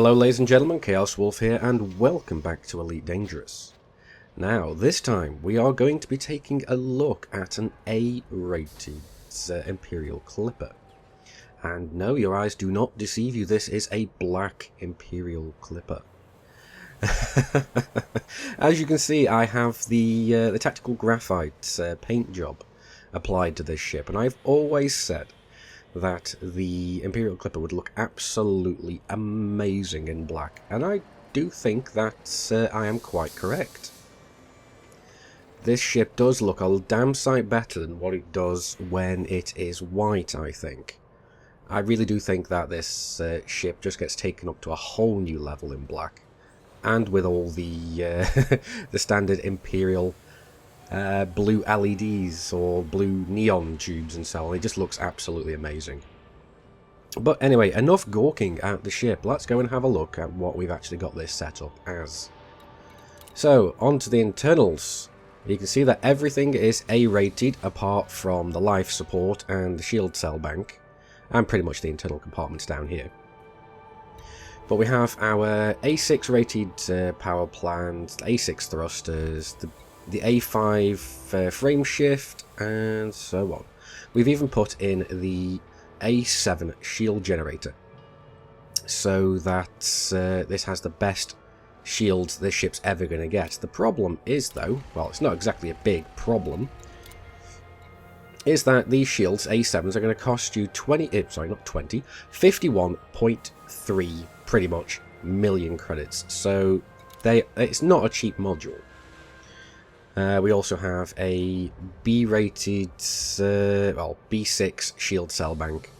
Hello ladies and gentlemen, Chaos Wolf here, and welcome back to Elite Dangerous. Now, this time we are going to be taking a look at an A-rated Imperial Clipper. And no, your eyes do not deceive you, this is a black Imperial Clipper. As you can see, I have the tactical graphite paint job applied to this ship, and I've always said that the Imperial Clipper would look absolutely amazing in black, and I do think that I am quite correct. This ship does look a damn sight better than what it does when it is white, I think. I really do think that this ship just gets taken up to a whole new level in black, and with all the the standard Imperial blue LEDs or blue neon tubes and so on. It just looks absolutely amazing. But anyway, enough gawking at the ship. Let's go and have a look at what we've actually got this set up as. So, onto the internals. You can see that everything is A-rated apart from the life support and the shield cell bank, and pretty much the internal compartments down here. But we have our A6 rated power plant, A6 thrusters, the A5 frame shift, and so on. We've even put in the A7 shield generator, so that this has the best shields this ship's ever going to get. The problem is, though, well, it's not exactly a big problem, is that these shields, A7s, are going to cost you 51.3 pretty much million credits, so it's not a cheap module. We also have a B-rated, B6 shield cell bank,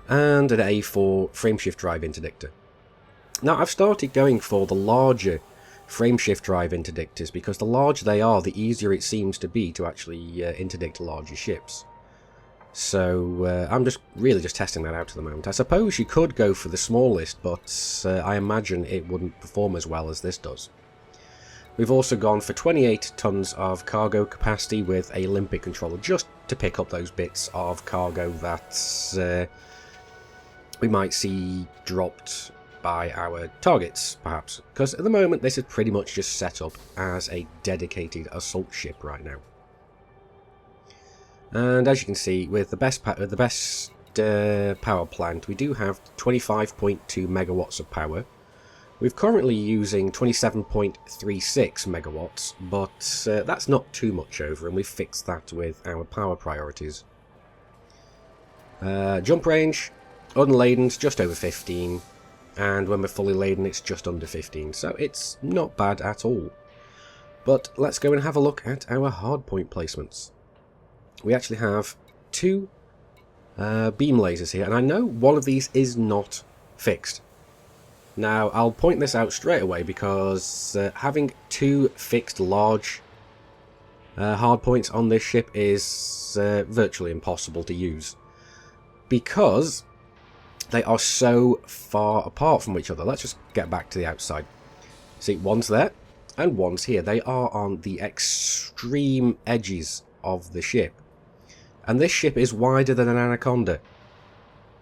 and an A4 frameshift drive interdictor. Now, I've started going for the larger frameshift drive interdictors, because the larger they are, the easier it seems to be to actually interdict larger ships. So, I'm really just testing that out at the moment. I suppose you could go for the smallest, but I imagine it wouldn't perform as well as this does. We've also gone for 28 tons of cargo capacity with a limpet controller, just to pick up those bits of cargo that we might see dropped by our targets, perhaps. Because at the moment, this is pretty much just set up as a dedicated assault ship right now. And as you can see, with the best power plant, we do have 25.2 megawatts of power. We're currently using 27.36 megawatts, but that's not too much over, and we've fixed that with our power priorities. Jump range, unladen's just over 15, and when we're fully laden it's just under 15, so it's not bad at all. But let's go and have a look at our hardpoint placements. We actually have two beam lasers here, and I know one of these is not fixed. Now, I'll point this out straight away, because having two fixed large hardpoints on this ship is virtually impossible to use, because they are so far apart from each other. Let's just get back to the outside. See, one's there and one's here. They are on the extreme edges of the ship, and this ship is wider than an Anaconda.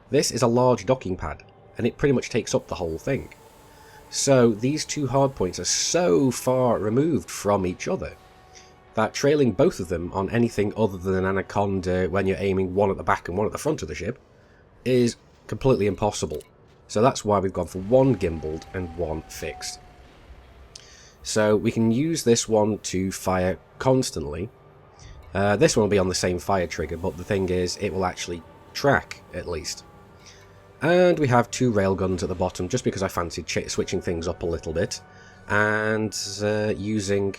This is a large docking pad, and it pretty much takes up the whole thing. So these two hardpoints are so far removed from each other that trailing both of them on anything other than an Anaconda when you're aiming one at the back and one at the front of the ship is completely impossible. So that's why we've gone for one gimbaled and one fixed. So we can use this one to fire constantly. This one will be on the same fire trigger, but the thing is, it will actually track at least. And we have two railguns at the bottom, just because I fancied switching things up a little bit, and using,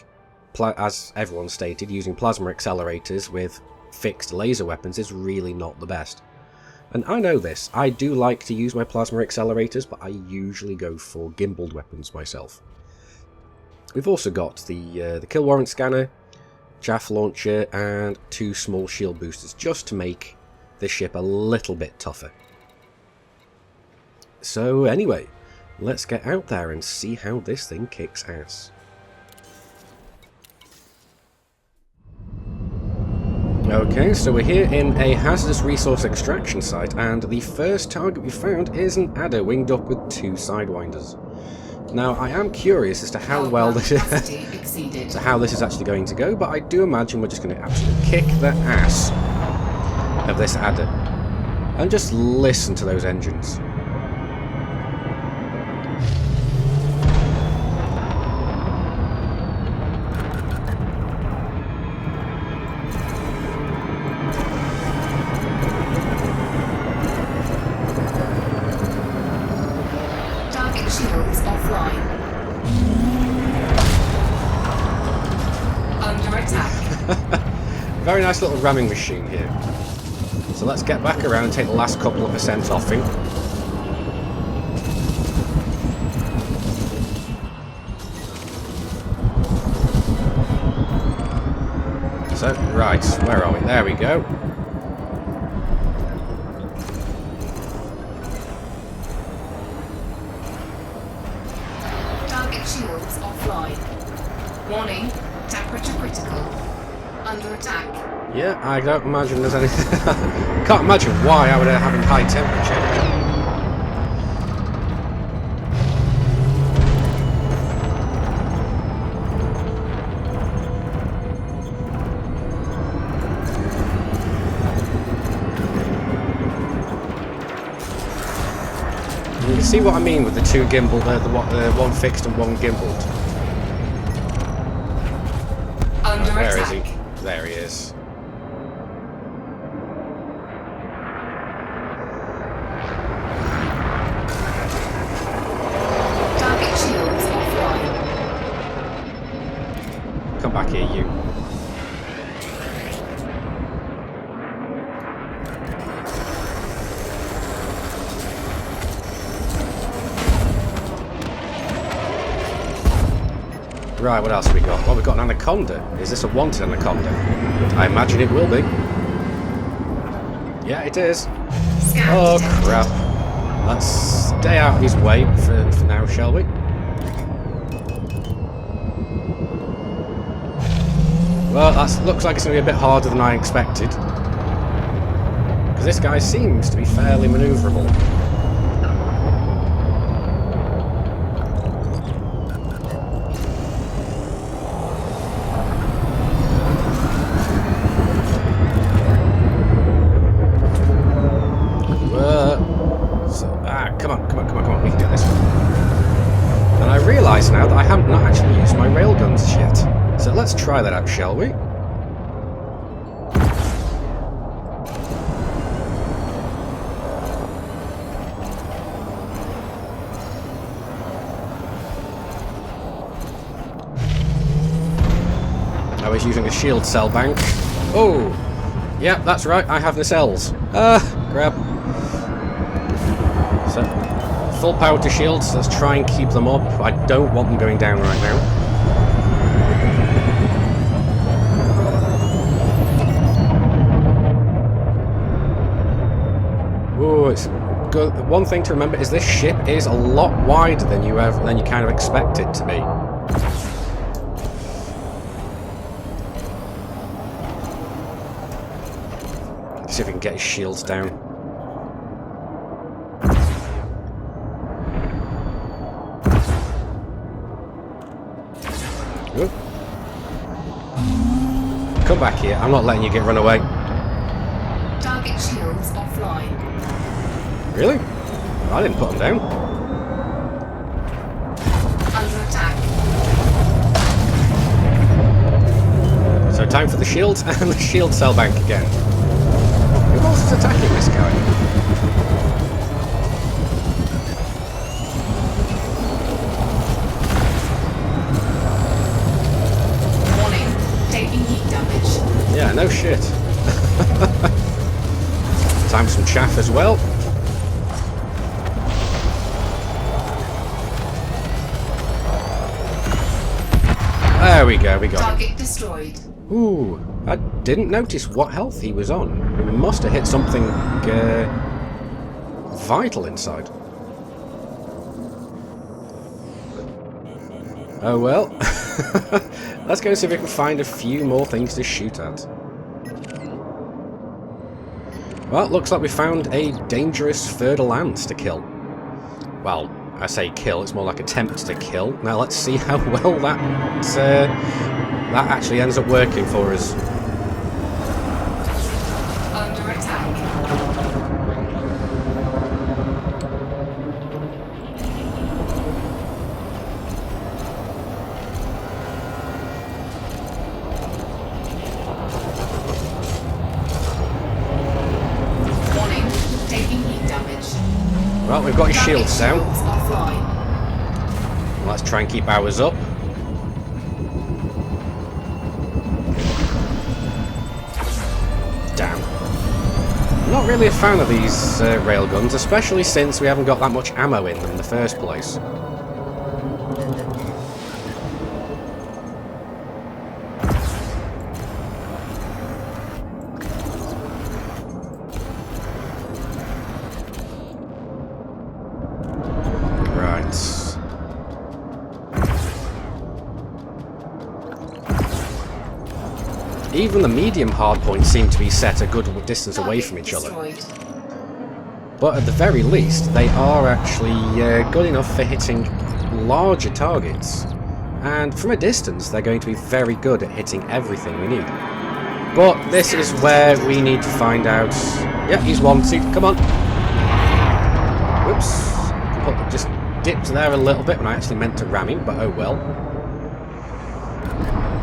as everyone stated, using plasma accelerators with fixed laser weapons is really not the best. And I know this, I do like to use my plasma accelerators, but I usually go for gimbaled weapons myself. We've also got the kill warrant scanner, chaff launcher, and two small shield boosters, just to make this ship a little bit tougher. So anyway, let's get out there and see how this thing kicks ass. Okay, so we're here in a hazardous resource extraction site, and the first target we found is an adder winged up with 2 sidewinders. Now, I am curious as to how well this is, how this is actually going to go, but I do imagine we're just going to absolutely kick the ass of this adder. And just listen to those engines. Shields offline. Under attack. Very nice little ramming machine here. So let's get back around and take the last couple of % off him. So, right, where are we? There we go. Shields offline. Warning, temperature critical. Under attack. Yeah, I don't imagine there's anything. Can't imagine why I would have having high temperature. You can see what I mean with the 2 gimbal, the 1 fixed and 1 gimbaled. Under Where attack. is he? There he is. Target shields offline. Come back here, you. Right, what else have we got? Well, we've got an anaconda. Is this a wanted anaconda? I imagine it will be. Yeah, it is. Oh, crap. Let's stay out of his way for now, shall we? Well, that looks like it's going to be a bit harder than I expected. Because this guy seems to be fairly manoeuvrable. Come on, we can do this. And I realise now that I haven't not actually used my railguns yet. So let's try that out, shall we? I was using a shield cell bank. Oh! Yeah, that's right, I have nacelles. Grab. So, full power to shields, let's try and keep them up. I don't want them going down right now. Ooh, it's good. One thing to remember is this ship is a lot wider than you kind of expect it to be. Let's see if we can get his shields down. Good. Come back here. I'm not letting you get run away. Target shields offline. Really? I didn't put them down. Under attack. So time for the shields and the shield cell bank again. Who else is attacking this guy? Yeah, no shit. Time for some chaff as well. There we go, we got Target destroyed. Ooh, I didn't notice what health he was on. We must have hit something vital inside. Oh well. Let's go see if we can find a few more things to shoot at. Well, it looks like we found a dangerous third lance to kill. Well, I say kill, it's more like attempt to kill. Now let's see how well that actually ends up working for us. Under attack. Warning, taking heat damage. Well, we've got his shields down. Shields offline. Let's try and keep ours up. Damn. Not really a fan of these railguns, especially since we haven't got that much ammo in them in the first place. Even the medium hardpoints seem to be set a good distance away from each other. But at the very least, they are actually good enough for hitting larger targets. And from a distance, they're going to be very good at hitting everything we need. But this is where we need to find out... Yeah, he's wanted. Come on. Whoops. Just dipped there a little bit when I actually meant to ram him, but oh well.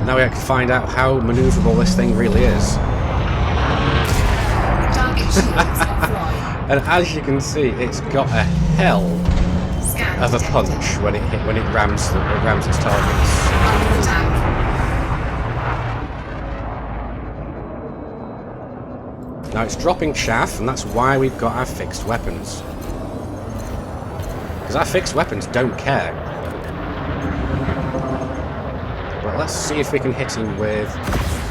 Now we have to find out how manoeuvrable this thing really is. And as you can see, it's got a hell of a punch when it rams its targets. Now it's dropping chaff, and that's why we've got our fixed weapons. Because our fixed weapons don't care. But let's see if we can hit him with...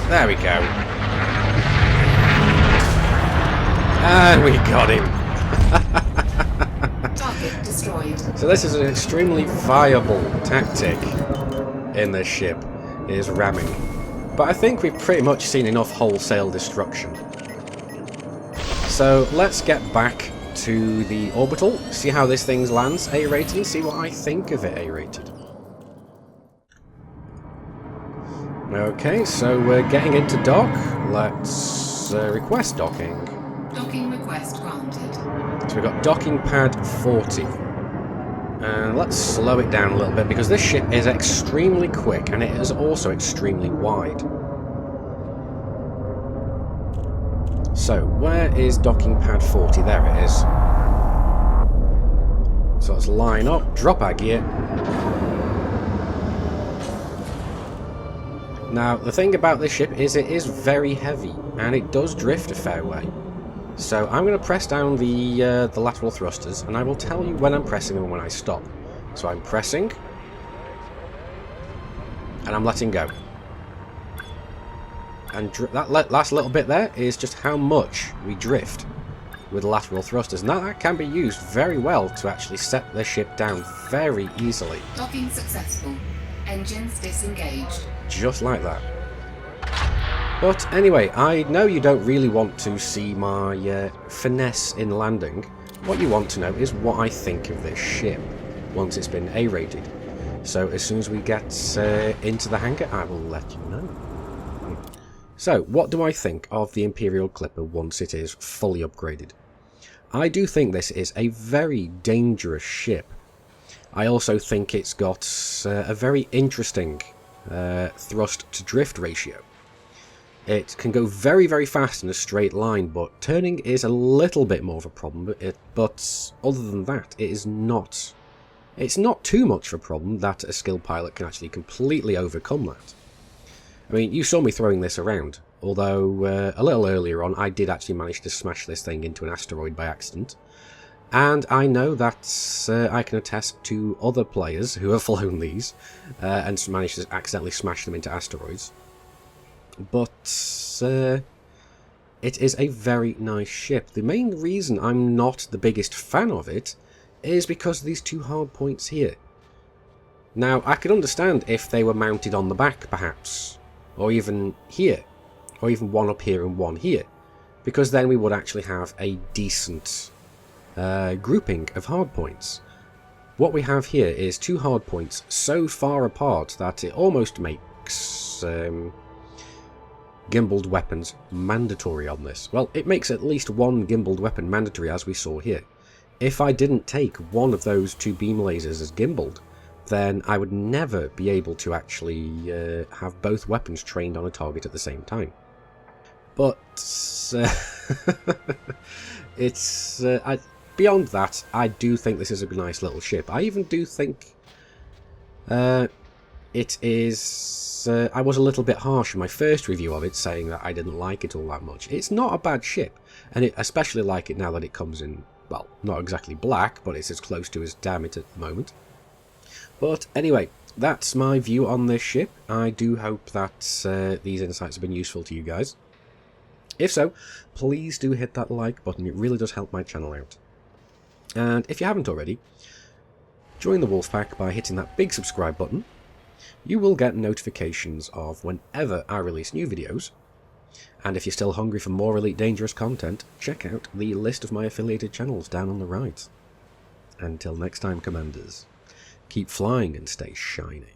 There we go. And we got him. Target destroyed. So this is an extremely viable tactic in this ship, is ramming. But I think we've pretty much seen enough wholesale destruction. So let's get back to the orbital, see how this thing lands A-rated, and see what I think of it A-rated. Okay, so we're getting into dock. Let's request docking. Docking request granted. So we've got docking pad 40. And let's slow it down a little bit because this ship is extremely quick and it is also extremely wide. So, where is docking pad 40? There it is. So let's line up, drop our gear. Now, the thing about this ship is it is very heavy and it does drift a fair way. So I'm going to press down the lateral thrusters, and I will tell you when I'm pressing and when I stop. So I'm pressing, and I'm letting go. And that last little bit there is just how much we drift with lateral thrusters. And that can be used very well to actually set the ship down very easily. Docking successful. Engines disengaged. Just like that. But anyway, I know you don't really want to see my finesse in landing. What you want to know is what I think of this ship once it's been A-rated. So as soon as we get into the hangar, I will let you know. So, what do I think of the Imperial Clipper once it is fully upgraded? I do think this is a very dangerous ship. I also think it's got a very interesting thrust to drift ratio. It can go very, very fast in a straight line, but turning is a little bit more of a problem. But other than that, it is not. It's not too much of a problem that a skilled pilot can actually completely overcome that. I mean, you saw me throwing this around, although a little earlier on I did actually manage to smash this thing into an asteroid by accident. And I know that I can attest to other players who have flown these and managed to accidentally smash them into asteroids. But it is a very nice ship. The main reason I'm not the biggest fan of it is because of these two hard points here. Now, I could understand if they were mounted on the back, perhaps, or even here, or even one up here and one here. because then we would actually have a decent grouping of hardpoints. What we have here is two hardpoints so far apart that it almost makes gimbaled weapons mandatory on this. Well, it makes at least one gimbaled weapon mandatory, as we saw here. If I didn't take one of those two beam lasers as gimbaled, then I would never be able to actually have both weapons trained on a target at the same time. But it's beyond that, I do think this is a nice little ship. I even do think it is... I was a little bit harsh in my first review of it, saying that I didn't like it all that much. It's not a bad ship, and I especially like it now that it comes in, well, not exactly black, but it's as close to as damn it at the moment. But anyway, that's my view on this ship. I do hope that these insights have been useful to you guys. If so, please do hit that like button, it really does help my channel out. And if you haven't already, join the Wolfpack by hitting that big subscribe button. You will get notifications of whenever I release new videos. And if you're still hungry for more Elite Dangerous content, check out the list of my affiliated channels down on the right. Until next time, Commanders, keep flying and stay shiny.